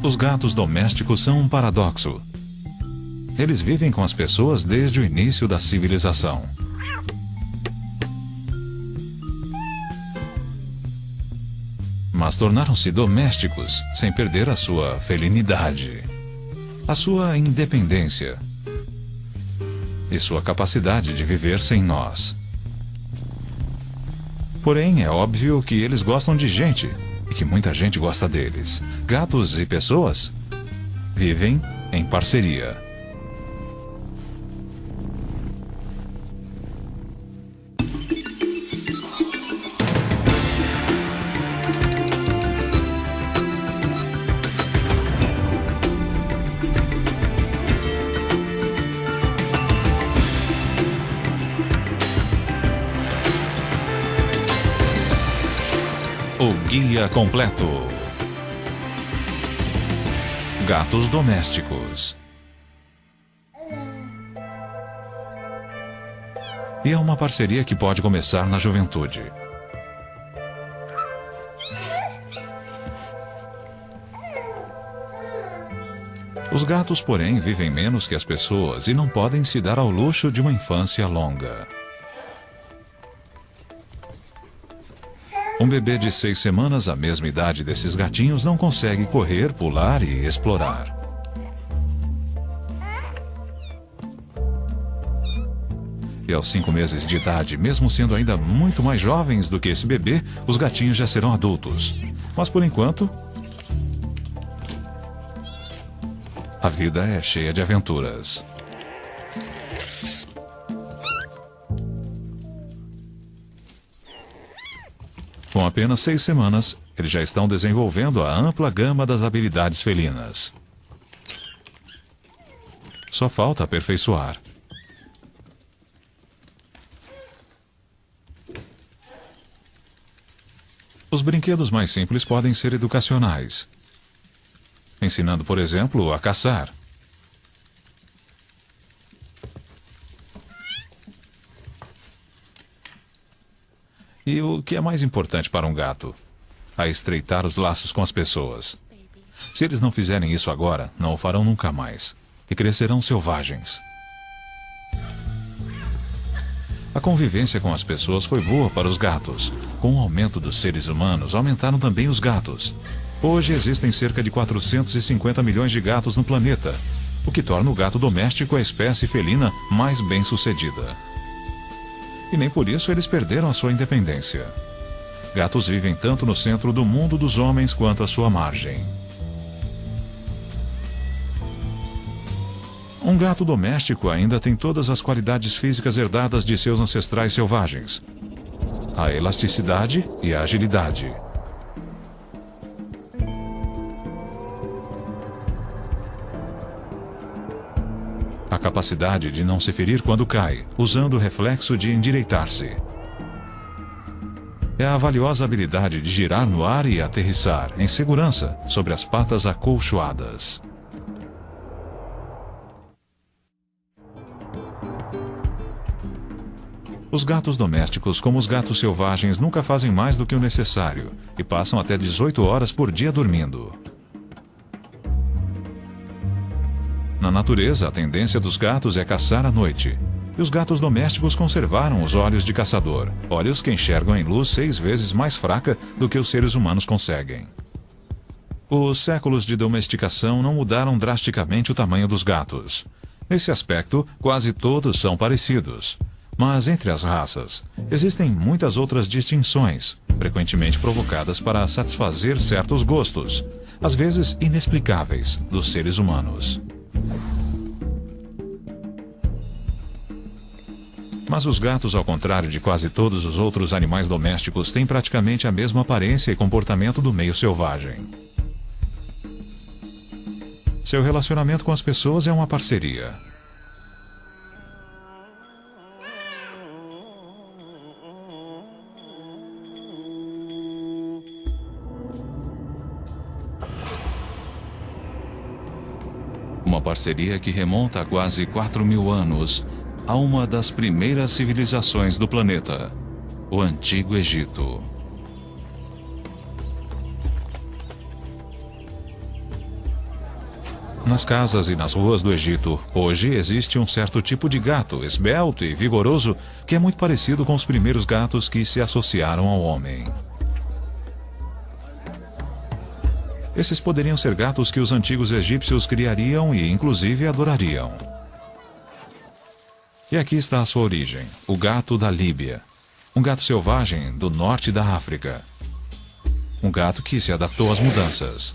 Os gatos domésticos são um paradoxo. Eles vivem com as pessoas desde o início da civilização. Mas tornaram-se domésticos sem perder a sua felinidade, a sua independência e sua capacidade de viver sem nós. Porém, é óbvio que eles gostam de gente e que muita gente gosta deles. Gatos e pessoas vivem em parceria. O guia completo. Gatos domésticos. E é uma parceria que pode começar na juventude. Os gatos, porém, vivem menos que as pessoas e não podem se dar ao luxo de uma infância longa. Um bebê de 6 semanas, a mesma idade desses gatinhos, não consegue correr, pular e explorar. E aos 5 meses de idade, mesmo sendo ainda muito mais jovens do que esse bebê, os gatinhos já serão adultos. Mas por enquanto, a vida é cheia de aventuras. Com apenas 6 semanas, eles já estão desenvolvendo a ampla gama das habilidades felinas. Só falta aperfeiçoar. Os brinquedos mais simples podem ser educacionais, ensinando, por exemplo, a caçar. E o que é mais importante para um gato? A estreitar os laços com as pessoas. Se eles não fizerem isso agora, não o farão nunca mais. E crescerão selvagens. A convivência com as pessoas foi boa para os gatos. Com o aumento dos seres humanos, aumentaram também os gatos. Hoje existem cerca de 450 milhões de gatos no planeta, o que torna o gato doméstico a espécie felina mais bem-sucedida. E nem por isso eles perderam a sua independência. Gatos vivem tanto no centro do mundo dos homens quanto à sua margem. Um gato doméstico ainda tem todas as qualidades físicas herdadas de seus ancestrais selvagens: a elasticidade e a agilidade. A capacidade de não se ferir quando cai, usando o reflexo de endireitar-se. É a valiosa habilidade de girar no ar e aterrissar, em segurança, sobre as patas acolchoadas. Os gatos domésticos, como os gatos selvagens, nunca fazem mais do que o necessário e passam até 18 horas por dia dormindo. Na natureza, a tendência dos gatos é caçar à noite. E os gatos domésticos conservaram os olhos de caçador, olhos que enxergam em luz 6 vezes mais fraca do que os seres humanos conseguem. Os séculos de domesticação não mudaram drasticamente o tamanho dos gatos. Nesse aspecto, quase todos são parecidos. Mas entre as raças, existem muitas outras distinções, frequentemente provocadas para satisfazer certos gostos, às vezes inexplicáveis, dos seres humanos. Mas os gatos, ao contrário de quase todos os outros animais domésticos, têm praticamente a mesma aparência e comportamento do meio selvagem. Seu relacionamento com as pessoas é uma parceria. Uma parceria que remonta a quase 4.000 anos, a uma das primeiras civilizações do planeta, o Antigo Egito. Nas casas e nas ruas do Egito, hoje existe um certo tipo de gato, esbelto e vigoroso, que é muito parecido com os primeiros gatos que se associaram ao homem. Esses poderiam ser gatos que os antigos egípcios criariam e, inclusive, adorariam. E aqui está a sua origem, o gato da Líbia. Um gato selvagem do norte da África. Um gato que se adaptou às mudanças.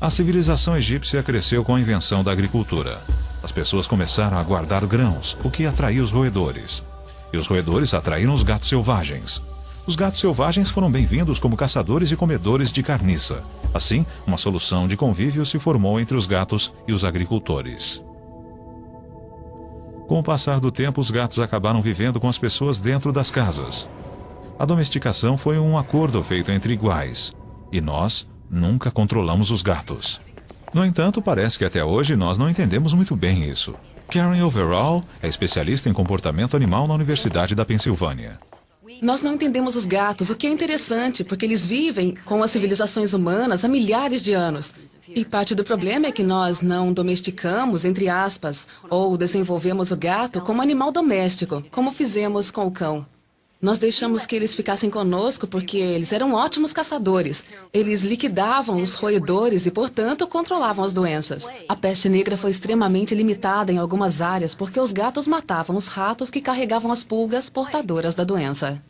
A civilização egípcia cresceu com a invenção da agricultura. As pessoas começaram a guardar grãos, o que atraiu os roedores. E os roedores atraíram os gatos selvagens. Os gatos selvagens foram bem-vindos como caçadores e comedores de carniça. Assim, uma solução de convívio se formou entre os gatos e os agricultores. Com o passar do tempo, os gatos acabaram vivendo com as pessoas dentro das casas. A domesticação foi um acordo feito entre iguais. E nós nunca controlamos os gatos. No entanto, parece que até hoje nós não entendemos muito bem isso. Karen Overall é especialista em comportamento animal na Universidade da Pensilvânia. Nós não entendemos os gatos, o que é interessante, porque eles vivem com as civilizações humanas há milhares de anos. E parte do problema é que nós não domesticamos, entre aspas, ou desenvolvemos o gato como animal doméstico, como fizemos com o cão. Nós deixamos que eles ficassem conosco porque eles eram ótimos caçadores. Eles liquidavam os roedores e, portanto, controlavam as doenças. A peste negra foi extremamente limitada em algumas áreas porque os gatos matavam os ratos que carregavam as pulgas portadoras da doença.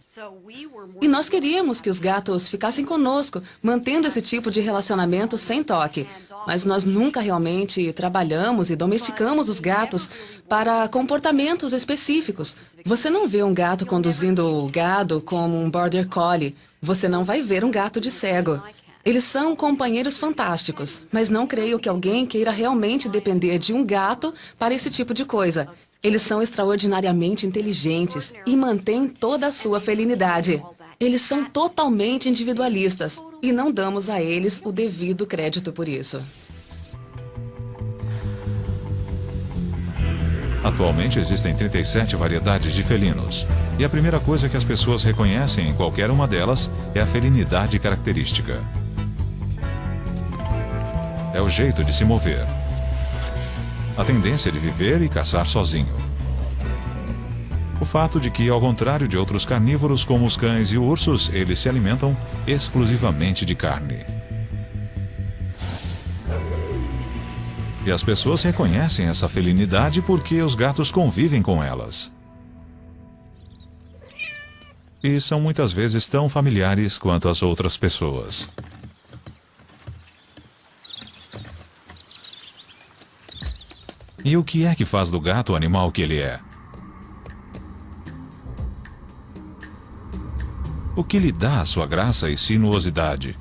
E nós queríamos que os gatos ficassem conosco, mantendo esse tipo de relacionamento sem toque. Mas nós nunca realmente trabalhamos e domesticamos os gatos para comportamentos específicos. Você não vê um gato conduzindo o gado como um border collie. Você não vai ver um gato de cego. Eles são companheiros fantásticos, mas não creio que alguém queira realmente depender de um gato para esse tipo de coisa. Eles são extraordinariamente inteligentes e mantêm toda a sua felinidade. Eles são totalmente individualistas e não damos a eles o devido crédito por isso. Atualmente existem 37 variedades de felinos. E a primeira coisa que as pessoas reconhecem em qualquer uma delas é a felinidade característica. É o jeito de se mover. A tendência de viver e caçar sozinho. O fato de que, ao contrário de outros carnívoros como os cães e ursos, eles se alimentam exclusivamente de carne. E as pessoas reconhecem essa felinidade porque os gatos convivem com elas. E são muitas vezes tão familiares quanto as outras pessoas. E o que é que faz do gato o animal que ele é? O que lhe dá a sua graça e sinuosidade?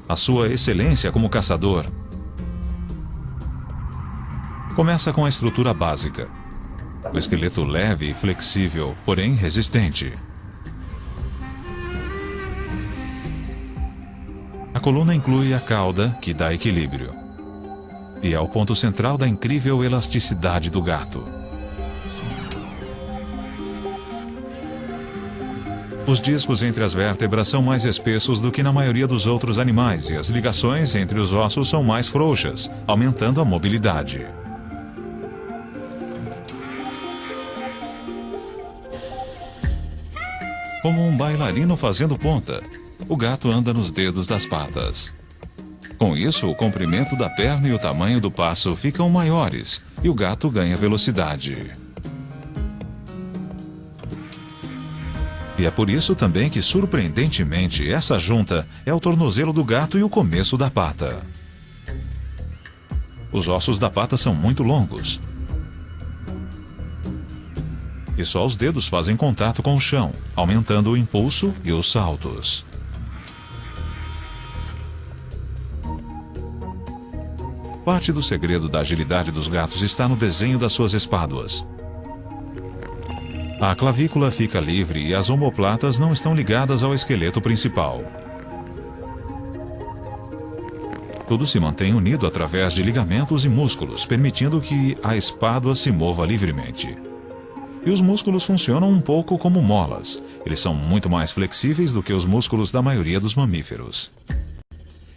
A sua excelência como caçador. Começa com a estrutura básica. O esqueleto leve e flexível, porém resistente. A coluna inclui a cauda, que dá equilíbrio. E é o ponto central da incrível elasticidade do gato. Os discos entre as vértebras são mais espessos do que na maioria dos outros animais e as ligações entre os ossos são mais frouxas, aumentando a mobilidade. Como um bailarino fazendo ponta, o gato anda nos dedos das patas. Com isso, o comprimento da perna e o tamanho do passo ficam maiores e o gato ganha velocidade. E é por isso também que, surpreendentemente, essa junta é o tornozelo do gato e o começo da pata. Os ossos da pata são muito longos. E só os dedos fazem contato com o chão, aumentando o impulso e os saltos. Parte do segredo da agilidade dos gatos está no desenho das suas espáduas. A clavícula fica livre e as omoplatas não estão ligadas ao esqueleto principal. Tudo se mantém unido através de ligamentos e músculos, permitindo que a espádua se mova livremente. E os músculos funcionam um pouco como molas. Eles são muito mais flexíveis do que os músculos da maioria dos mamíferos.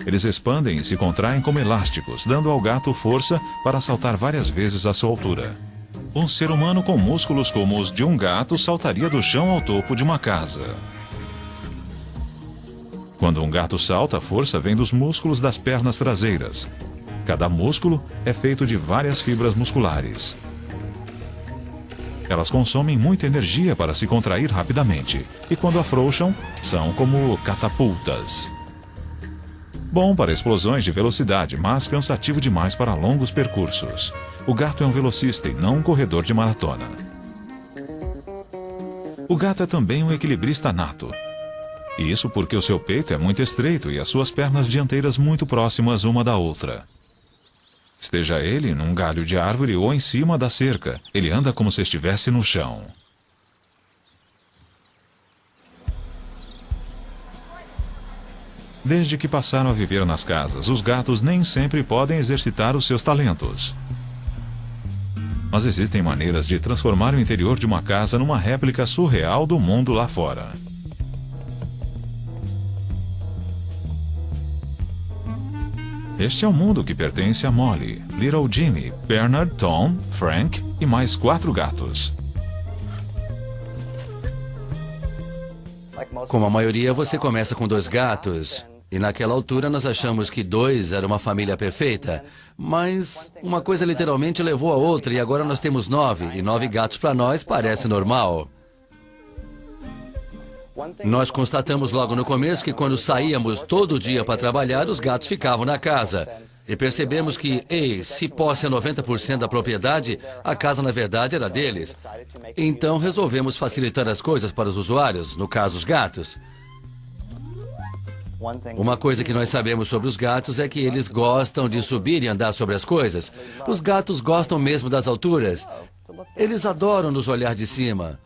Eles expandem e se contraem como elásticos, dando ao gato força para saltar várias vezes a sua altura. Um ser humano com músculos como os de um gato saltaria do chão ao topo de uma casa. Quando um gato salta, a força vem dos músculos das pernas traseiras. Cada músculo é feito de várias fibras musculares. Elas consomem muita energia para se contrair rapidamente, e quando afrouxam, são como catapultas. Bom para explosões de velocidade, mas cansativo demais para longos percursos. O gato é um velocista e não um corredor de maratona. O gato é também um equilibrista nato. E isso porque o seu peito é muito estreito e as suas pernas dianteiras muito próximas uma da outra. Esteja ele num galho de árvore ou em cima da cerca, ele anda como se estivesse no chão. Desde que passaram a viver nas casas, os gatos nem sempre podem exercitar os seus talentos. Mas existem maneiras de transformar o interior de uma casa numa réplica surreal do mundo lá fora. Este é o mundo que pertence a Molly, Little Jimmy, Bernard, Tom, Frank e mais 4 gatos. Como a maioria, você começa com 2 gatos. E naquela altura nós achamos que 2 era uma família perfeita. Mas uma coisa literalmente levou a outra e agora nós temos 9. E 9 gatos para nós parece normal. Nós constatamos logo no começo que quando saíamos todo dia para trabalhar, os gatos ficavam na casa. E percebemos que, se posse é 90% da propriedade, a casa na verdade era deles. Então resolvemos facilitar as coisas para os usuários, no caso os gatos. Uma coisa que nós sabemos sobre os gatos é que eles gostam de subir e andar sobre as coisas. Os gatos gostam mesmo das alturas. Eles adoram nos olhar de cima.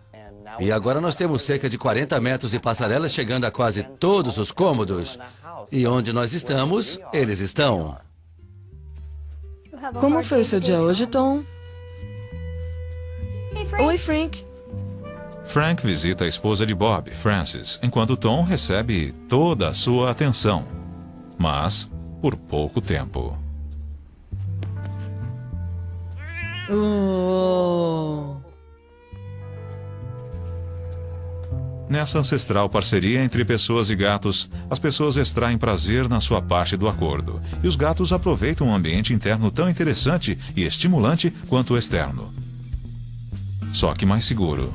E agora nós temos cerca de 40 metros de passarelas chegando a quase todos os cômodos. E onde nós estamos, eles estão. Como foi o seu dia hoje, Tom? Oi, Frank. Frank visita a esposa de Bob, Frances, enquanto Tom recebe toda a sua atenção. Mas por pouco tempo. Oh. Nessa ancestral parceria entre pessoas e gatos, as pessoas extraem prazer na sua parte do acordo, e os gatos aproveitam um ambiente interno tão interessante e estimulante quanto o externo. Só que mais seguro.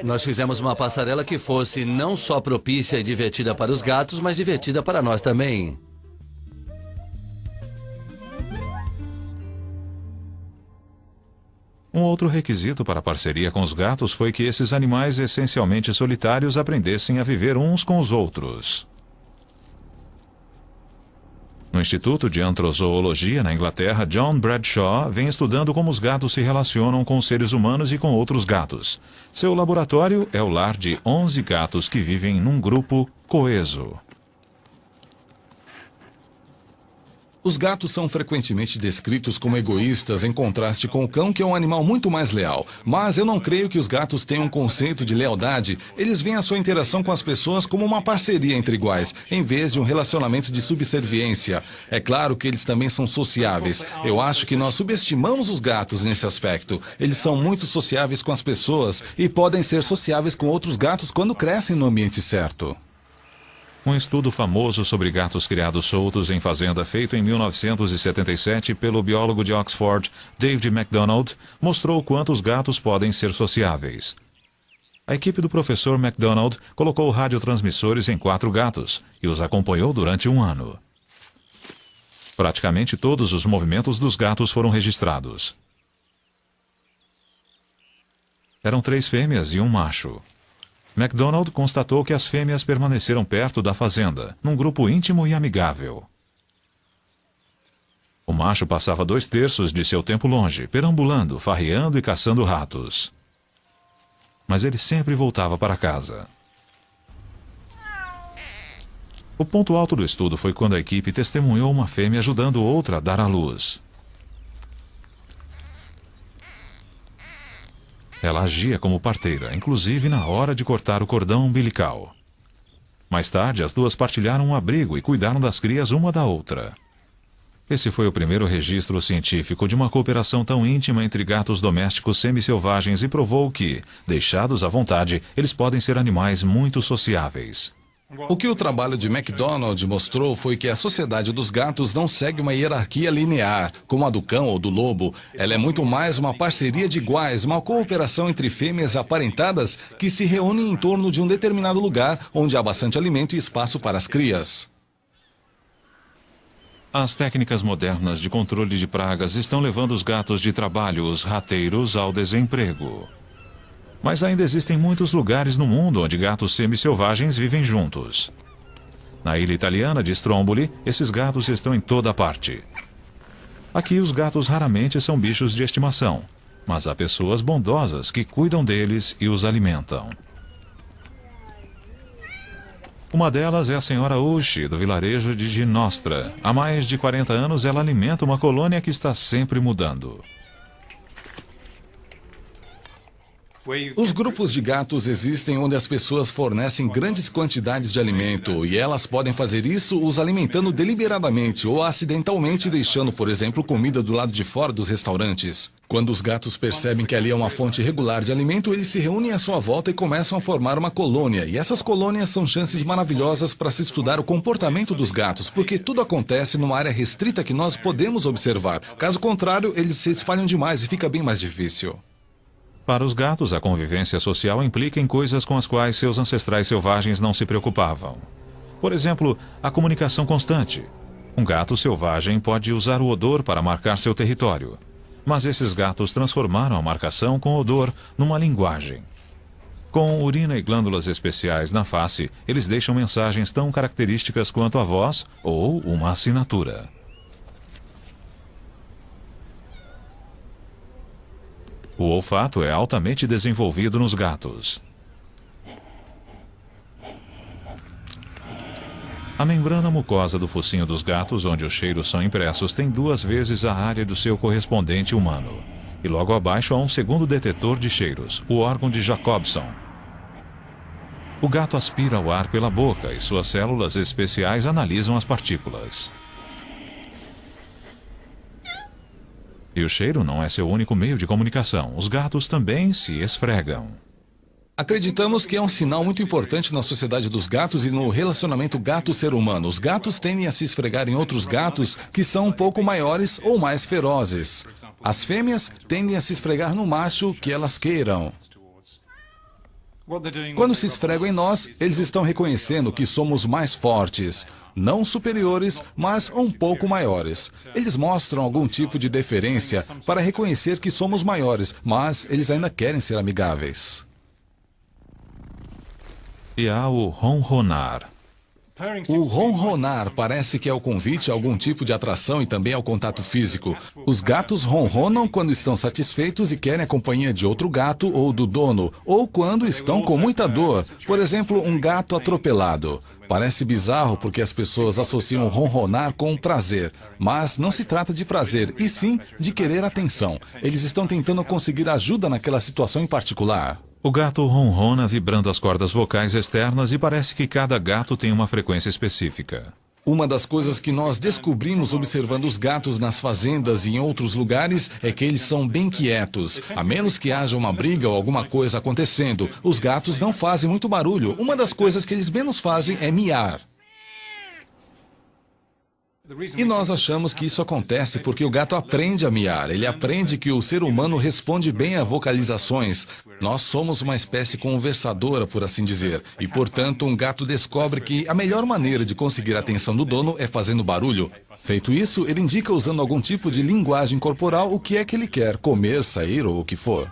Nós fizemos uma passarela que fosse não só propícia e divertida para os gatos, mas divertida para nós também. Um outro requisito para a parceria com os gatos foi que esses animais essencialmente solitários aprendessem a viver uns com os outros. No Instituto de Antrozoologia, na Inglaterra, John Bradshaw vem estudando como os gatos se relacionam com os seres humanos e com outros gatos. Seu laboratório é o lar de 11 gatos que vivem num grupo coeso. Os gatos são frequentemente descritos como egoístas em contraste com o cão, que é um animal muito mais leal. Mas eu não creio que os gatos tenham um conceito de lealdade. Eles veem a sua interação com as pessoas como uma parceria entre iguais, em vez de um relacionamento de subserviência. É claro que eles também são sociáveis. Eu acho que nós subestimamos os gatos nesse aspecto. Eles são muito sociáveis com as pessoas e podem ser sociáveis com outros gatos quando crescem no ambiente certo. Um estudo famoso sobre gatos criados soltos em fazenda, feito em 1977 pelo biólogo de Oxford, David MacDonald, mostrou o quanto os gatos podem ser sociáveis. A equipe do professor MacDonald colocou radiotransmissores em 4 gatos e os acompanhou durante 1 ano. Praticamente todos os movimentos dos gatos foram registrados. Eram 3 fêmeas e um macho. MacDonald constatou que as fêmeas permaneceram perto da fazenda, num grupo íntimo e amigável. O macho passava 2/3 de seu tempo longe, perambulando, farreando e caçando ratos. Mas ele sempre voltava para casa. O ponto alto do estudo foi quando a equipe testemunhou uma fêmea ajudando outra a dar à luz. Ela agia como parteira, inclusive na hora de cortar o cordão umbilical. Mais tarde, as duas partilharam um abrigo e cuidaram das crias uma da outra. Esse foi o primeiro registro científico de uma cooperação tão íntima entre gatos domésticos semi-selvagens e provou que, deixados à vontade, eles podem ser animais muito sociáveis. O que o trabalho de MacDonald mostrou foi que a sociedade dos gatos não segue uma hierarquia linear, como a do cão ou do lobo. Ela é muito mais uma parceria de iguais, uma cooperação entre fêmeas aparentadas que se reúnem em torno de um determinado lugar onde há bastante alimento e espaço para as crias. As técnicas modernas de controle de pragas estão levando os gatos de trabalho, os rateiros, ao desemprego. Mas ainda existem muitos lugares no mundo onde gatos semi-selvagens vivem juntos. Na ilha italiana de Stromboli, esses gatos estão em toda parte. Aqui, os gatos raramente são bichos de estimação, mas há pessoas bondosas que cuidam deles e os alimentam. Uma delas é a senhora Ushi, do vilarejo de Ginostra. Há mais de 40 anos, ela alimenta uma colônia que está sempre mudando. Os grupos de gatos existem onde as pessoas fornecem grandes quantidades de alimento e elas podem fazer isso os alimentando deliberadamente ou acidentalmente deixando, por exemplo, comida do lado de fora dos restaurantes. Quando os gatos percebem que ali é uma fonte regular de alimento, eles se reúnem à sua volta e começam a formar uma colônia. E essas colônias são chances maravilhosas para se estudar o comportamento dos gatos, porque tudo acontece numa área restrita que nós podemos observar. Caso contrário, eles se espalham demais e fica bem mais difícil. Para os gatos, a convivência social implica em coisas com as quais seus ancestrais selvagens não se preocupavam. Por exemplo, a comunicação constante. Um gato selvagem pode usar o odor para marcar seu território. Mas esses gatos transformaram a marcação com odor numa linguagem. Com urina e glândulas especiais na face, eles deixam mensagens tão características quanto a voz ou uma assinatura. O olfato é altamente desenvolvido nos gatos. A membrana mucosa do focinho dos gatos, onde os cheiros são impressos, tem 2 vezes a área do seu correspondente humano. E logo abaixo há um segundo detetor de cheiros, o órgão de Jacobson. O gato aspira o ar pela boca e suas células especiais analisam as partículas. E o cheiro não é seu único meio de comunicação. Os gatos também se esfregam. Acreditamos que é um sinal muito importante na sociedade dos gatos e no relacionamento gato-ser humano. Os gatos tendem a se esfregar em outros gatos que são um pouco maiores ou mais ferozes. As fêmeas tendem a se esfregar no macho que elas queiram. Quando se esfregam em nós, eles estão reconhecendo que somos mais fortes. Não superiores, mas um pouco maiores. Eles mostram algum tipo de deferência para reconhecer que somos maiores, mas eles ainda querem ser amigáveis. E há o ronronar. O ronronar parece que é o convite a algum tipo de atração e também ao contato físico. Os gatos ronronam quando estão satisfeitos e querem a companhia de outro gato ou do dono, ou quando estão com muita dor. Por exemplo, um gato atropelado. Parece bizarro porque as pessoas associam ronronar com prazer, mas não se trata de prazer, e sim de querer atenção. Eles estão tentando conseguir ajuda naquela situação em particular. O gato ronrona vibrando as cordas vocais externas e parece que cada gato tem uma frequência específica. Uma das coisas que nós descobrimos observando os gatos nas fazendas e em outros lugares é que eles são bem quietos. A menos que haja uma briga ou alguma coisa acontecendo, os gatos não fazem muito barulho. Uma das coisas que eles menos fazem é miar. E nós achamos que isso acontece porque o gato aprende a miar. Ele aprende que o ser humano responde bem a vocalizações. Nós somos uma espécie conversadora, por assim dizer. E, portanto, um gato descobre que a melhor maneira de conseguir a atenção do dono é fazendo barulho. Feito isso, ele indica usando algum tipo de linguagem corporal o que é que ele quer, comer, sair ou o que for.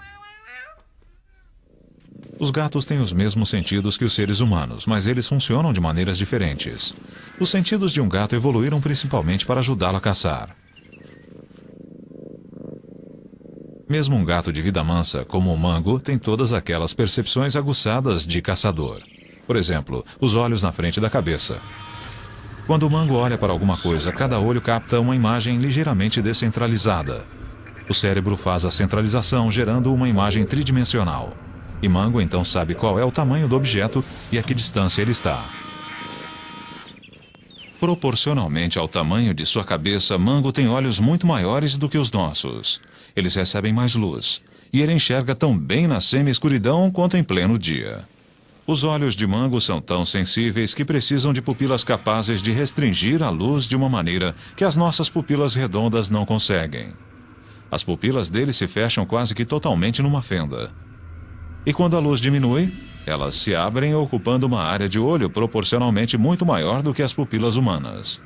Os gatos têm os mesmos sentidos que os seres humanos, mas eles funcionam de maneiras diferentes. Os sentidos de um gato evoluíram principalmente para ajudá-lo a caçar. Mesmo um gato de vida mansa, como o mango, tem todas aquelas percepções aguçadas de caçador. Por exemplo, os olhos na frente da cabeça. Quando o mango olha para alguma coisa, cada olho capta uma imagem ligeiramente descentralizada. O cérebro faz a centralização, gerando uma imagem tridimensional. E Mango então sabe qual é o tamanho do objeto e a que distância ele está. Proporcionalmente ao tamanho de sua cabeça, Mango tem olhos muito maiores do que os nossos. Eles recebem mais luz, e ele enxerga tão bem na semi-escuridão quanto em pleno dia. Os olhos de Mango são tão sensíveis que precisam de pupilas capazes de restringir a luz de uma maneira que as nossas pupilas redondas não conseguem. As pupilas dele se fecham quase que totalmente numa fenda. E quando a luz diminui, elas se abrem ocupando uma área de olho proporcionalmente muito maior do que as pupilas humanas.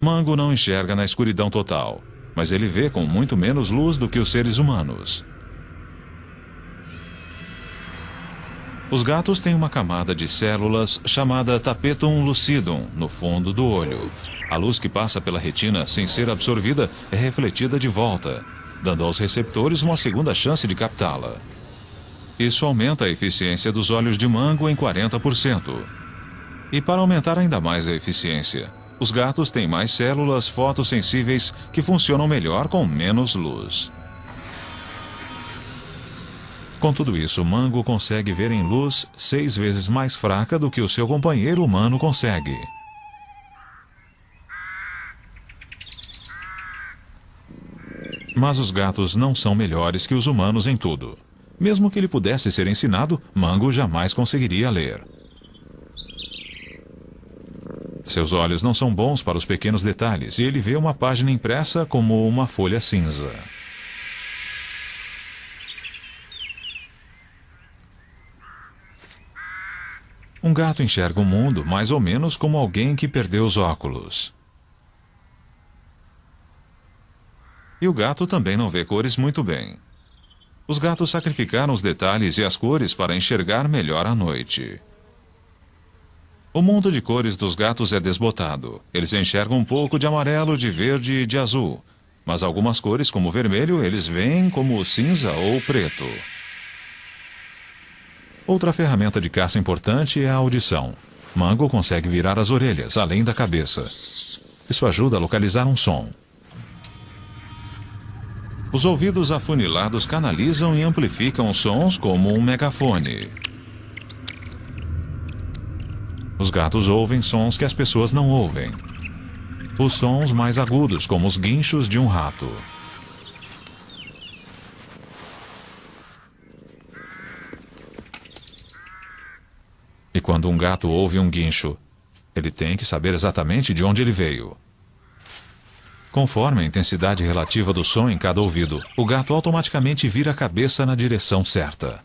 Mango não enxerga na escuridão total, mas ele vê com muito menos luz do que os seres humanos. Os gatos têm uma camada de células chamada tapetum lucidum no fundo do olho. A luz que passa pela retina sem ser absorvida é refletida de volta, dando aos receptores uma segunda chance de captá-la. Isso aumenta a eficiência dos olhos de Mango em 40%. E para aumentar ainda mais a eficiência, os gatos têm mais células fotossensíveis que funcionam melhor com menos luz. Com tudo isso, Mango consegue ver em luz 6 vezes mais fraca do que o seu companheiro humano consegue. Mas os gatos não são melhores que os humanos em tudo. Mesmo que ele pudesse ser ensinado, Mango jamais conseguiria ler. Seus olhos não são bons para os pequenos detalhes e ele vê uma página impressa como uma folha cinza. Um gato enxerga o mundo mais ou menos como alguém que perdeu os óculos. E o gato também não vê cores muito bem. Os gatos sacrificaram os detalhes e as cores para enxergar melhor à noite. O mundo de cores dos gatos é desbotado. Eles enxergam um pouco de amarelo, de verde e de azul. Mas algumas cores, como o vermelho, eles veem como cinza ou preto. Outra ferramenta de caça importante é a audição. Mango consegue virar as orelhas, além da cabeça. Isso ajuda a localizar um som. Os ouvidos afunilados canalizam e amplificam sons como um megafone. Os gatos ouvem sons que as pessoas não ouvem. Os sons mais agudos, como os guinchos de um rato. E quando um gato ouve um guincho, ele tem que saber exatamente de onde ele veio. Conforme a intensidade relativa do som em cada ouvido, o gato automaticamente vira a cabeça na direção certa.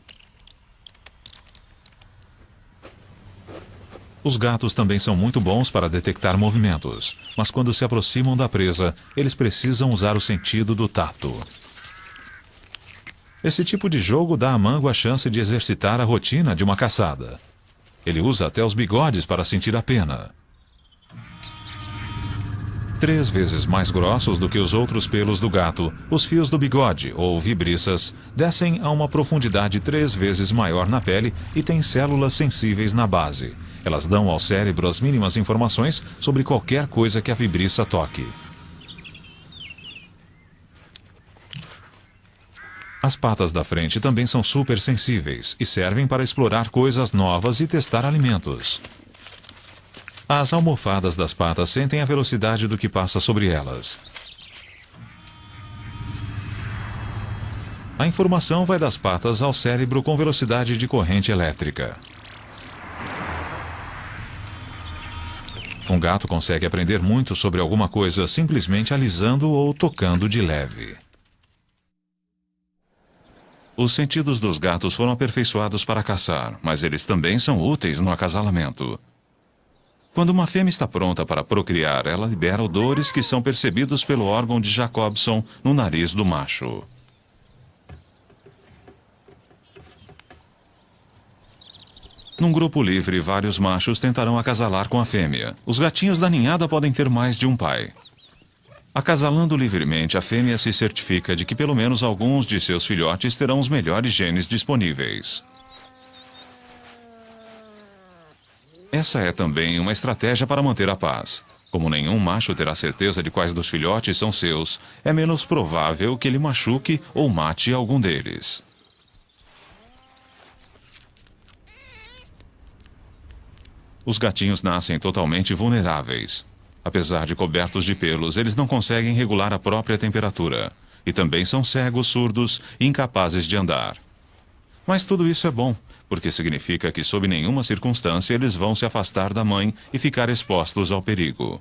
Os gatos também são muito bons para detectar movimentos, mas quando se aproximam da presa, eles precisam usar o sentido do tato. Esse tipo de jogo dá a Mango a chance de exercitar a rotina de uma caçada. Ele usa até os bigodes para sentir a pena. 3 vezes mais grossos do que os outros pelos do gato, os fios do bigode, ou vibriças, descem a uma profundidade 3 vezes maior na pele e têm células sensíveis na base. Elas dão ao cérebro as mínimas informações sobre qualquer coisa que a vibriça toque. As patas da frente também são super sensíveis e servem para explorar coisas novas e testar alimentos. As almofadas das patas sentem a velocidade do que passa sobre elas. A informação vai das patas ao cérebro com velocidade de corrente elétrica. Um gato consegue aprender muito sobre alguma coisa simplesmente alisando ou tocando de leve. Os sentidos dos gatos foram aperfeiçoados para caçar, mas eles também são úteis no acasalamento. Quando uma fêmea está pronta para procriar, ela libera odores que são percebidos pelo órgão de Jacobson no nariz do macho. Num grupo livre, vários machos tentarão acasalar com a fêmea. Os gatinhos da ninhada podem ter mais de um pai. Acasalando livremente, a fêmea se certifica de que pelo menos alguns de seus filhotes terão os melhores genes disponíveis. Essa é também uma estratégia para manter a paz. Como nenhum macho terá certeza de quais dos filhotes são seus, é menos provável que ele machuque ou mate algum deles. Os gatinhos nascem totalmente vulneráveis. Apesar de cobertos de pelos, eles não conseguem regular a própria temperatura. E também são cegos, surdos e incapazes de andar. Mas tudo isso é bom, porque significa que sob nenhuma circunstância eles vão se afastar da mãe e ficar expostos ao perigo.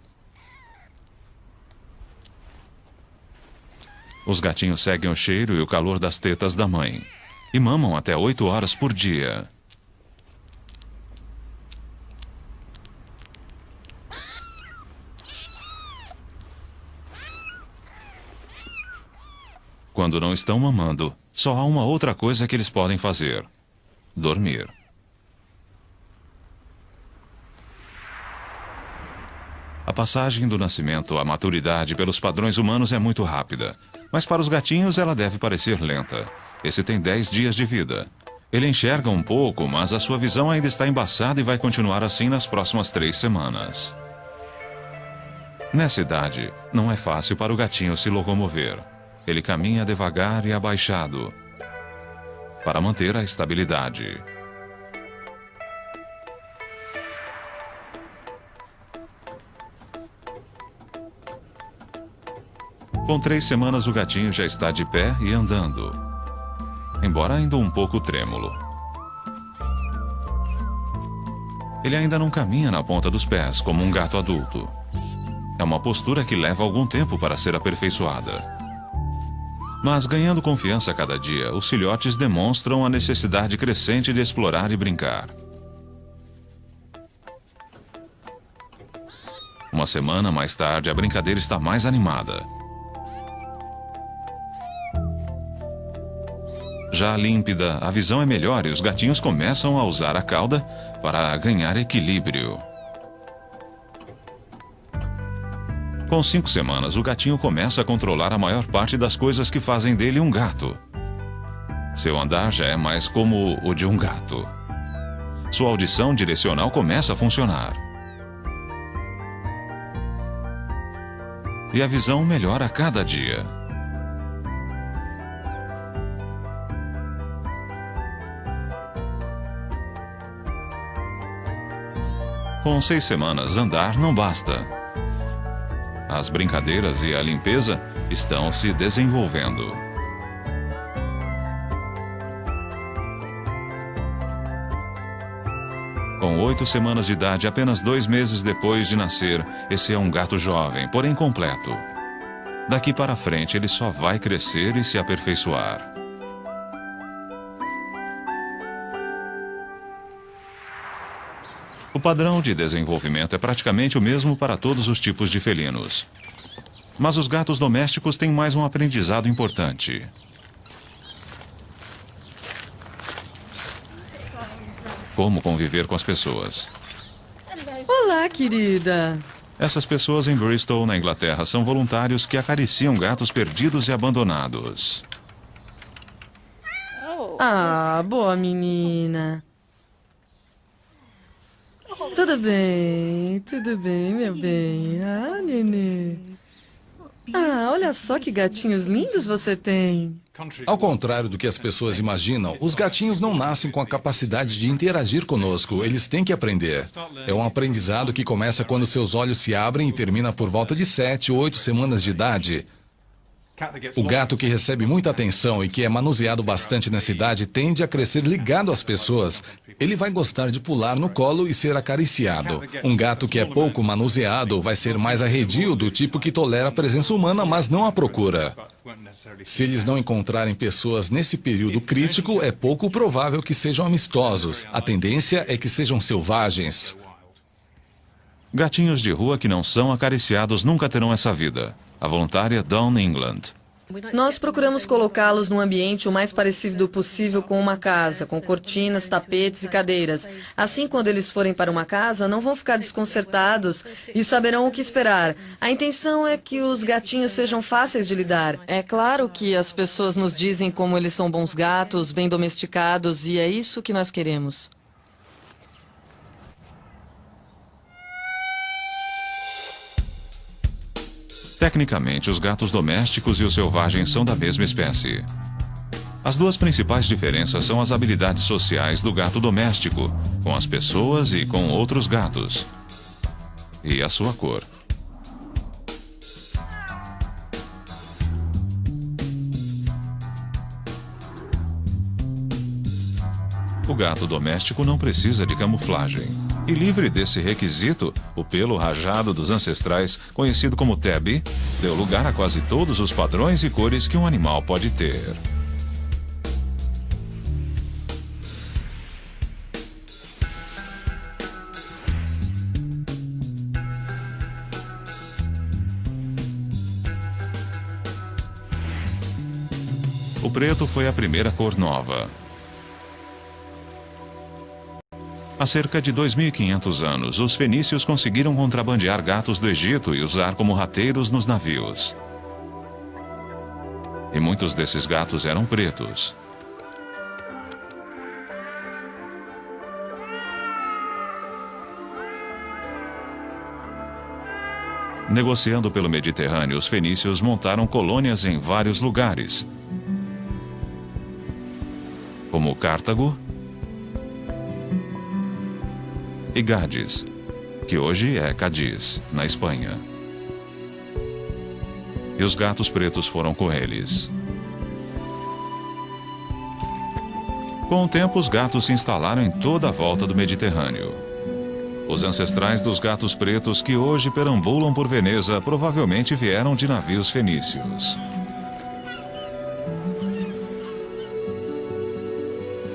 Os gatinhos seguem o cheiro e o calor das tetas da mãe. E mamam até 8 horas por dia. Quando não estão mamando, só há uma outra coisa que eles podem fazer: dormir. A passagem do nascimento à maturidade pelos padrões humanos é muito rápida, mas para os gatinhos ela deve parecer lenta. Esse tem 10 dias de vida. Ele enxerga um pouco, mas a sua visão ainda está embaçada e vai continuar assim nas próximas 3 semanas. Nessa idade, não é fácil para o gatinho se locomover. Ele caminha devagar e abaixado para manter a estabilidade. Com 3 semanas, o gatinho já está de pé e andando, embora ainda um pouco trêmulo. Ele ainda não caminha na ponta dos pés, como um gato adulto. É uma postura que leva algum tempo para ser aperfeiçoada. Mas, ganhando confiança a cada dia, os filhotes demonstram a necessidade crescente de explorar e brincar. Uma semana mais tarde, a brincadeira está mais animada. Já límpida, a visão é melhor e os gatinhos começam a usar a cauda para ganhar equilíbrio. Com 5 semanas, o gatinho começa a controlar a maior parte das coisas que fazem dele um gato. Seu andar já é mais como o de um gato. Sua audição direcional começa a funcionar. E a visão melhora a cada dia. Com 6 semanas, andar não basta. As brincadeiras e a limpeza estão se desenvolvendo. Com 8 semanas de idade, apenas 2 meses depois de nascer, esse é um gato jovem, porém completo. Daqui para frente, ele só vai crescer e se aperfeiçoar. O padrão de desenvolvimento é praticamente o mesmo para todos os tipos de felinos. Mas os gatos domésticos têm mais um aprendizado importante. Como conviver com as pessoas. Olá, querida. Essas pessoas em Bristol, na Inglaterra, são voluntários que acariciam gatos perdidos e abandonados. Ah, boa menina. Tudo bem, meu bem. Ah, nenê. Ah, olha só que gatinhos lindos você tem. Ao contrário do que as pessoas imaginam, os gatinhos não nascem com a capacidade de interagir conosco, eles têm que aprender. É um aprendizado que começa quando seus olhos se abrem e termina por volta de 7 ou 8 semanas de idade. O gato que recebe muita atenção e que é manuseado bastante nessa idade tende a crescer ligado às pessoas. Ele vai gostar de pular no colo e ser acariciado. Um gato que é pouco manuseado vai ser mais arredio, do tipo que tolera a presença humana, mas não a procura. Se eles não encontrarem pessoas nesse período crítico, é pouco provável que sejam amistosos. A tendência é que sejam selvagens. Gatinhos de rua que não são acariciados nunca terão essa vida. A voluntária Dawn England. Nós procuramos colocá-los num ambiente o mais parecido possível com uma casa, com cortinas, tapetes e cadeiras. Assim, quando eles forem para uma casa, não vão ficar desconcertados e saberão o que esperar. A intenção é que os gatinhos sejam fáceis de lidar. É claro que as pessoas nos dizem como eles são bons gatos, bem domesticados, e é isso que nós queremos. Tecnicamente, os gatos domésticos e os selvagens são da mesma espécie. As duas principais diferenças são as habilidades sociais do gato doméstico, com as pessoas e com outros gatos, e a sua cor. O gato doméstico não precisa de camuflagem. E livre desse requisito, o pelo rajado dos ancestrais, conhecido como tabby, deu lugar a quase todos os padrões e cores que um animal pode ter. O preto foi a primeira cor nova. Há cerca de 2.500 anos, os fenícios conseguiram contrabandear gatos do Egito e usar como rateiros nos navios. E muitos desses gatos eram pretos. Negociando pelo Mediterrâneo, os fenícios montaram colônias em vários lugares, como Cartago e Gades, que hoje é Cádiz, na Espanha. E os gatos pretos foram com eles. Com o tempo, os gatos se instalaram em toda a volta do Mediterrâneo. Os ancestrais dos gatos pretos que hoje perambulam por Veneza provavelmente vieram de navios fenícios.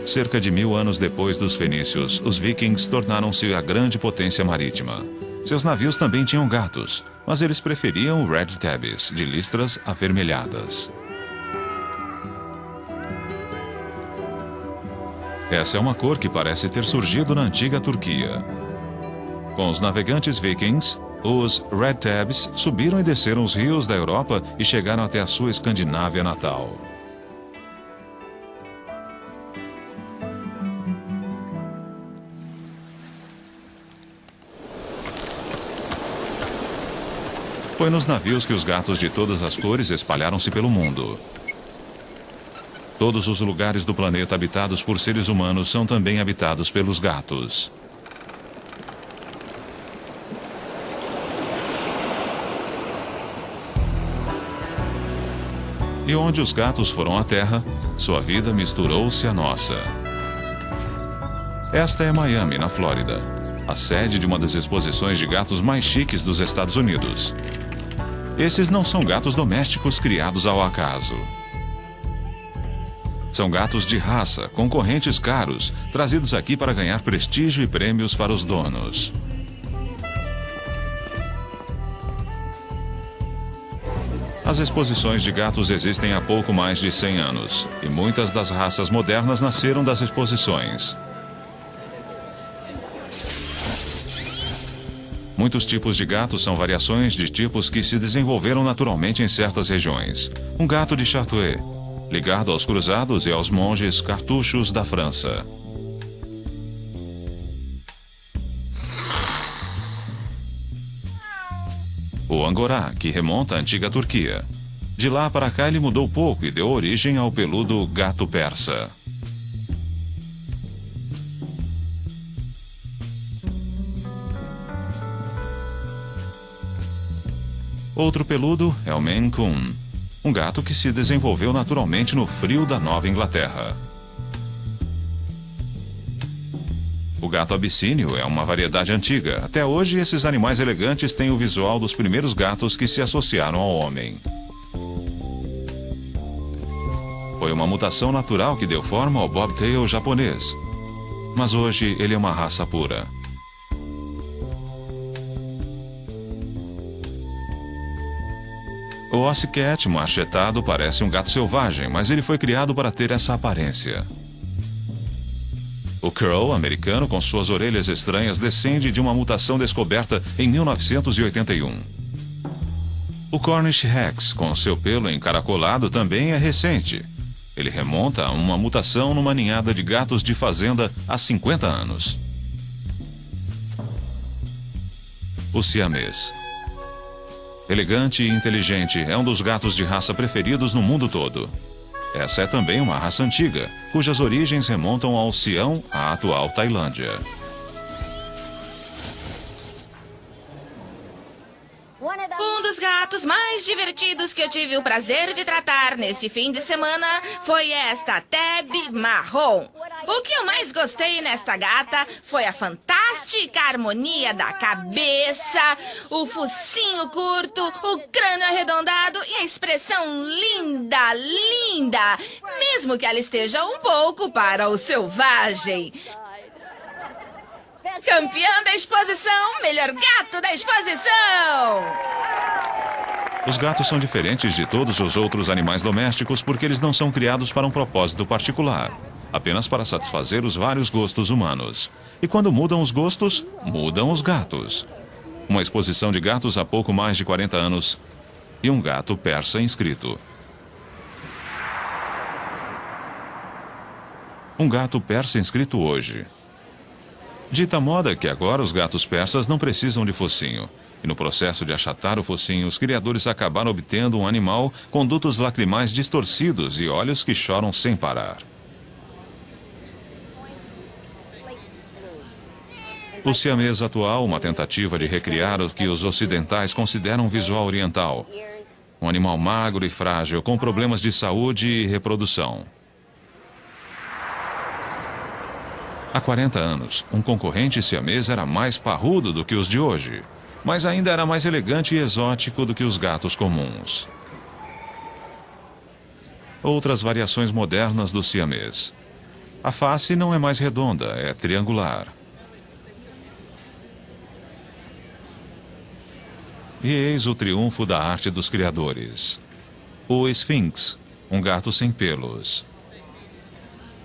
Cerca de 1000 anos depois dos fenícios, os vikings tornaram-se a grande potência marítima. Seus navios também tinham gatos, mas eles preferiam red tabbies, de listras avermelhadas. Essa é uma cor que parece ter surgido na antiga Turquia. Com os navegantes vikings, os red tabbies subiram e desceram os rios da Europa e chegaram até a sua Escandinávia natal. Foi nos navios que os gatos de todas as cores espalharam-se pelo mundo. Todos os lugares do planeta habitados por seres humanos são também habitados pelos gatos. E onde os gatos foram à Terra, sua vida misturou-se à nossa. Esta é Miami, na Flórida, a sede de uma das exposições de gatos mais chiques dos Estados Unidos. Esses não são gatos domésticos criados ao acaso. São gatos de raça, concorrentes caros, trazidos aqui para ganhar prestígio e prêmios para os donos. As exposições de gatos existem há pouco mais de 100 anos, e muitas das raças modernas nasceram das exposições. Muitos tipos de gatos são variações de tipos que se desenvolveram naturalmente em certas regiões. Um gato de Charolais, ligado aos cruzados e aos monges cartuchos da França. O Angorá, que remonta à antiga Turquia. De lá para cá ele mudou pouco e deu origem ao peludo gato persa. Outro peludo é o Maine Coon, um gato que se desenvolveu naturalmente no frio da Nova Inglaterra. O gato abissínio é uma variedade antiga. Até hoje, esses animais elegantes têm o visual dos primeiros gatos que se associaram ao homem. Foi uma mutação natural que deu forma ao bobtail japonês. Mas hoje ele é uma raça pura. O Aussie Cat machetado parece um gato selvagem, mas ele foi criado para ter essa aparência. O Crow americano, com suas orelhas estranhas, descende de uma mutação descoberta em 1981. O Cornish Rex, com seu pelo encaracolado, também é recente. Ele remonta a uma mutação numa ninhada de gatos de fazenda há 50 anos. O Siamês. Elegante e inteligente, é um dos gatos de raça preferidos no mundo todo. Essa é também uma raça antiga, cujas origens remontam ao Sião, a atual Tailândia. Um dos gatos mais divertidos que eu tive o prazer de tratar neste fim de semana foi esta Tab Marrom. O que eu mais gostei nesta gata foi a fantástica harmonia da cabeça, o focinho curto, o crânio arredondado e a expressão linda, linda, mesmo que ela esteja um pouco para o selvagem. Campeã da exposição, melhor gato da exposição! Os gatos são diferentes de todos os outros animais domésticos porque eles não são criados para um propósito particular, apenas para satisfazer os vários gostos humanos. E quando mudam os gostos, mudam os gatos. Uma exposição de gatos há pouco mais de 40 anos e um gato persa inscrito. Um gato persa inscrito hoje. Dita moda que agora os gatos persas não precisam de focinho. E no processo de achatar o focinho, os criadores acabaram obtendo um animal com dutos lacrimais distorcidos e olhos que choram sem parar. O siamês atual, uma tentativa de recriar o que os ocidentais consideram um visual oriental. Um animal magro e frágil, com problemas de saúde e reprodução. Há 40 anos, um concorrente siamês era mais parrudo do que os de hoje, mas ainda era mais elegante e exótico do que os gatos comuns. Outras variações modernas do siamês. A face não é mais redonda, é triangular. E eis o triunfo da arte dos criadores. O Sphinx, um gato sem pelos.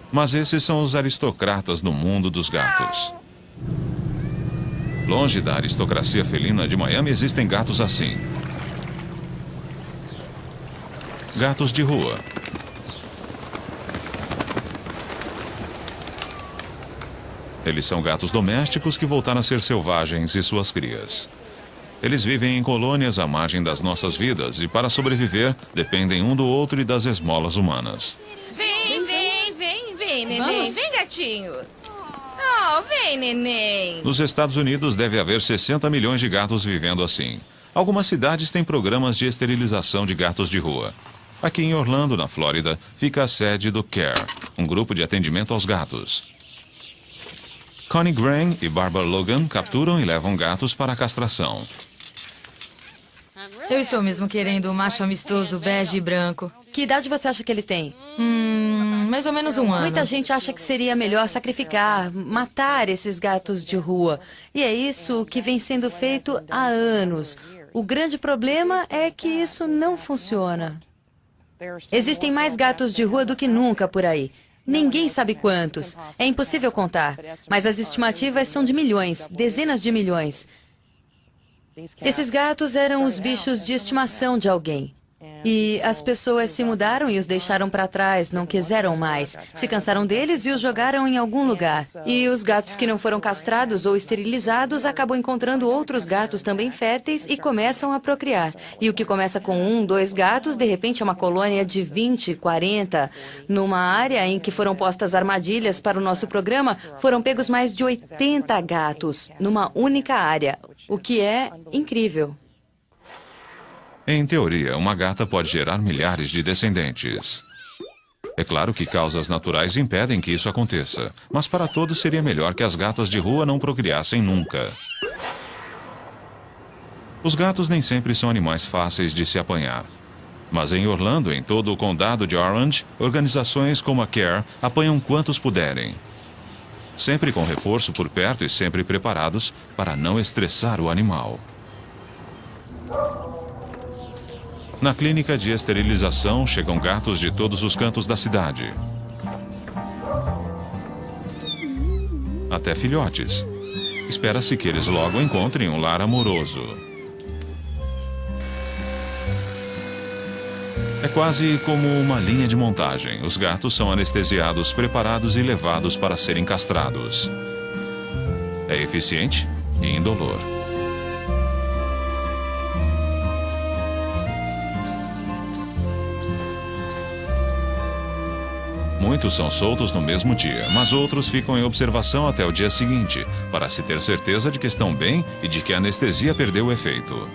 Mas esses são os aristocratas no mundo dos gatos. Longe da aristocracia felina de Miami existem gatos assim. Gatos de rua. Eles são gatos domésticos que voltaram a ser selvagens e suas crias. Eles vivem em colônias à margem das nossas vidas e, para sobreviver, dependem um do outro e das esmolas humanas. Vem, neném. Vem, gatinho. Oh, vem, neném. Nos Estados Unidos deve haver 60 milhões de gatos vivendo assim. Algumas cidades têm programas de esterilização de gatos de rua. Aqui em Orlando, na Flórida, fica a sede do CARE, um grupo de atendimento aos gatos. Connie Graham e Barbara Logan capturam e levam gatos para a castração. Eu estou mesmo querendo um macho amistoso, bege e branco. Que idade você acha que ele tem? Mais ou menos um ano. Muita gente acha que seria melhor sacrificar, matar esses gatos de rua. E é isso que vem sendo feito há anos. O grande problema é que isso não funciona. Existem mais gatos de rua do que nunca por aí. Ninguém sabe quantos. É impossível contar. Mas as estimativas são de milhões, dezenas de milhões. Esses gatos eram os bichos de estimação de alguém. E as pessoas se mudaram e os deixaram para trás, não quiseram mais. Se cansaram deles e os jogaram em algum lugar. E os gatos que não foram castrados ou esterilizados acabam encontrando outros gatos também férteis e começam a procriar. E o que começa com 1, 2 gatos, de repente é uma colônia de 20, 40. Numa área em que foram postas armadilhas para o nosso programa, foram pegos mais de 80 gatos, numa única área, o que é incrível. Em teoria, uma gata pode gerar milhares de descendentes. É claro que causas naturais impedem que isso aconteça, mas para todos seria melhor que as gatas de rua não procriassem nunca. Os gatos nem sempre são animais fáceis de se apanhar. Mas em Orlando, em todo o condado de Orange, organizações como a CARE apanham quantos puderem. Sempre com reforço por perto e sempre preparados para não estressar o animal. Na clínica de esterilização, chegam gatos de todos os cantos da cidade. Até filhotes. Espera-se que eles logo encontrem um lar amoroso. É quase como uma linha de montagem. Os gatos são anestesiados, preparados e levados para serem castrados. É eficiente e indolor. Muitos são soltos no mesmo dia, mas outros ficam em observação até o dia seguinte, para se ter certeza de que estão bem e de que a anestesia perdeu o efeito.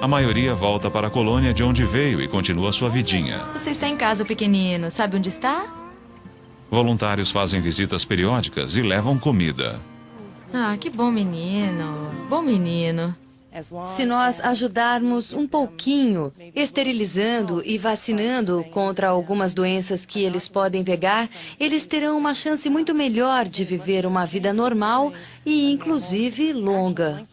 A maioria volta para a colônia de onde veio e continua sua vidinha. Você está em casa, pequenino. Sabe onde está? Voluntários fazem visitas periódicas e levam comida. Ah, que bom menino. Bom menino. Se nós ajudarmos um pouquinho, esterilizando e vacinando contra algumas doenças que eles podem pegar, eles terão uma chance muito melhor de viver uma vida normal e, inclusive, longa.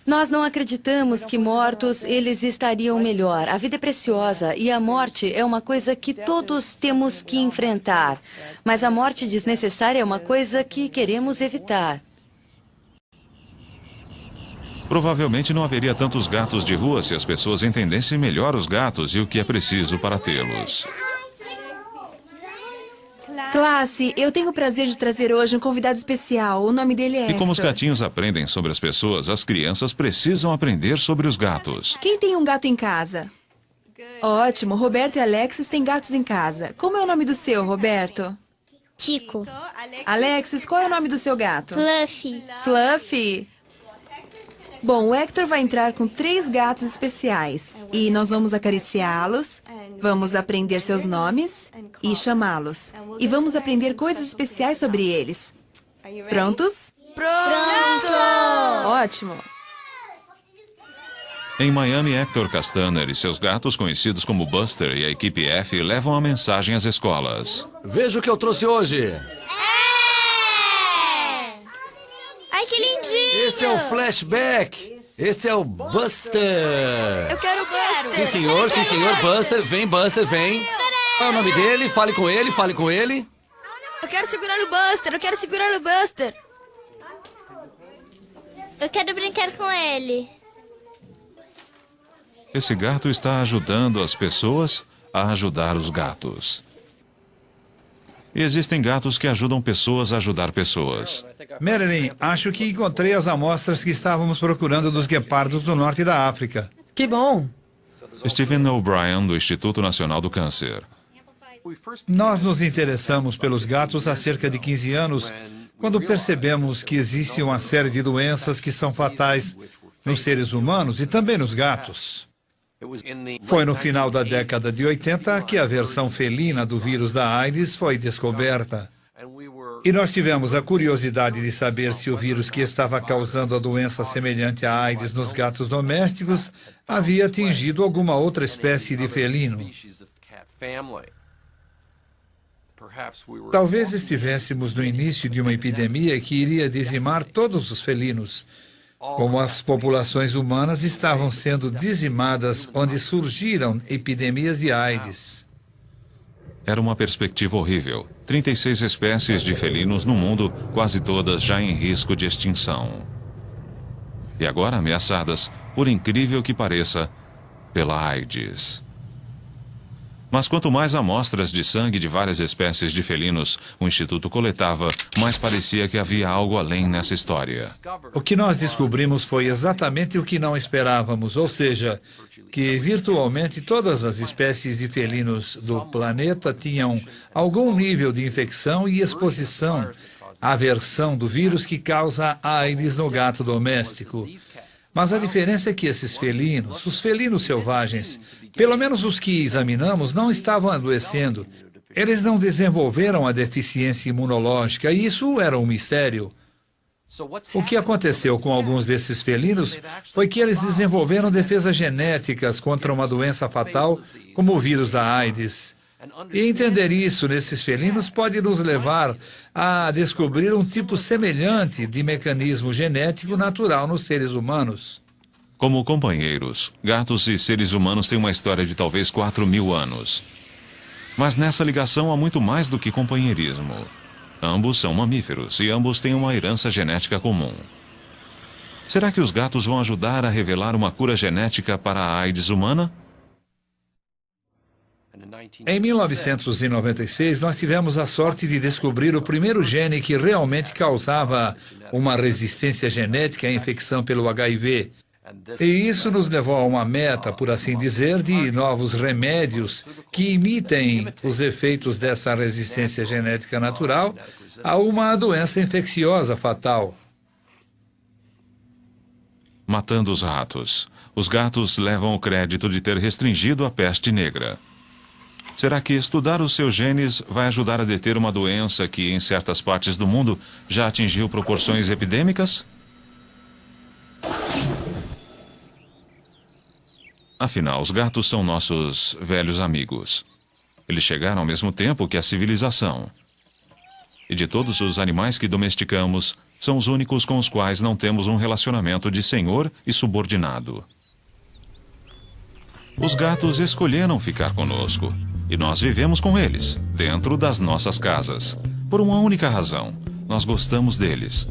Nós não acreditamos que mortos eles estariam melhor. A vida é preciosa e a morte é uma coisa que todos temos que enfrentar. Mas a morte desnecessária é uma coisa que queremos evitar. Provavelmente não haveria tantos gatos de rua se as pessoas entendessem melhor os gatos e o que é preciso para tê-los. Classe, eu tenho o prazer de trazer hoje um convidado especial. O nome dele é E como os Hector. gatinhos aprendem sobre as pessoas, as crianças precisam aprender sobre os gatos. Quem tem um gato em casa? Ótimo, Roberto e Alexis têm gatos em casa. Como é o nome do seu, Roberto? Tico. Alexis, qual é o nome do seu gato? Fluffy. Fluffy. Bom, o Hector vai entrar com 3 gatos especiais. E nós vamos acariciá-los, vamos aprender seus nomes e chamá-los. E vamos aprender coisas especiais sobre eles. Prontos? Pronto! Ótimo. Em Miami, Hector Castaner e seus gatos, conhecidos como Buster e a equipe F, levam a mensagem às escolas. Veja o que eu trouxe hoje. Ai, que lindinho! Este é o Flashback. Este é o Buster. Eu quero o Buster. Sim, senhor. Buster, vem. Qual é o nome dele? Fale com ele. Eu quero segurar no Buster, Eu quero brincar com ele. Esse gato está ajudando as pessoas a ajudar os gatos. E existem gatos que ajudam pessoas a ajudar pessoas. Marilyn, acho que encontrei as amostras que estávamos procurando dos guepardos do norte da África. Que bom! Stephen O'Brien, do Instituto Nacional do Câncer. Nós nos interessamos pelos gatos há cerca de 15 anos, quando percebemos que existe uma série de doenças que são fatais nos seres humanos e também nos gatos. Foi no final da década de 80 que a versão felina do vírus da AIDS foi descoberta. E nós tivemos a curiosidade de saber se o vírus que estava causando a doença semelhante à AIDS nos gatos domésticos havia atingido alguma outra espécie de felino. Talvez estivéssemos no início de uma epidemia que iria dizimar todos os felinos, como as populações humanas estavam sendo dizimadas onde surgiram epidemias de AIDS. Era uma perspectiva horrível. 36 espécies de felinos no mundo, quase todas já em risco de extinção. E agora ameaçadas, por incrível que pareça, pela AIDS. Mas quanto mais amostras de sangue de várias espécies de felinos o Instituto coletava, mais parecia que havia algo além nessa história. O que nós descobrimos foi exatamente o que não esperávamos, ou seja, que virtualmente todas as espécies de felinos do planeta tinham algum nível de infecção e exposição à versão do vírus que causa a AIDS no gato doméstico. Mas a diferença é que esses felinos, os felinos selvagens, pelo menos os que examinamos, não estavam adoecendo. Eles não desenvolveram a deficiência imunológica e isso era um mistério. O que aconteceu com alguns desses felinos foi que eles desenvolveram defesas genéticas contra uma doença fatal, como o vírus da AIDS. E entender isso nesses felinos pode nos levar a descobrir um tipo semelhante de mecanismo genético natural nos seres humanos. Como companheiros, gatos e seres humanos têm uma história de talvez 4.000 anos. Mas nessa ligação há muito mais do que companheirismo. Ambos são mamíferos e ambos têm uma herança genética comum. Será que os gatos vão ajudar a revelar uma cura genética para a AIDS humana? Em 1996, nós tivemos a sorte de descobrir o primeiro gene que realmente causava uma resistência genética à infecção pelo HIV. E isso nos levou a uma meta, por assim dizer, de novos remédios que imitem os efeitos dessa resistência genética natural a uma doença infecciosa fatal. Matando os ratos. Os gatos levam o crédito de ter restringido a peste negra. Será que estudar os seus genes vai ajudar a deter uma doença que, em certas partes do mundo, já atingiu proporções epidêmicas? Afinal, os gatos são nossos velhos amigos. Eles chegaram ao mesmo tempo que a civilização. E de todos os animais que domesticamos, são os únicos com os quais não temos um relacionamento de senhor e subordinado. Os gatos escolheram ficar conosco, e nós vivemos com eles, dentro das nossas casas. Por uma única razão: nós gostamos deles,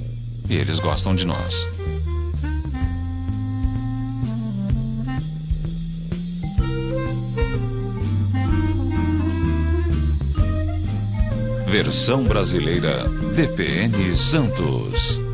e eles gostam de nós. Versão brasileira DPN Santos.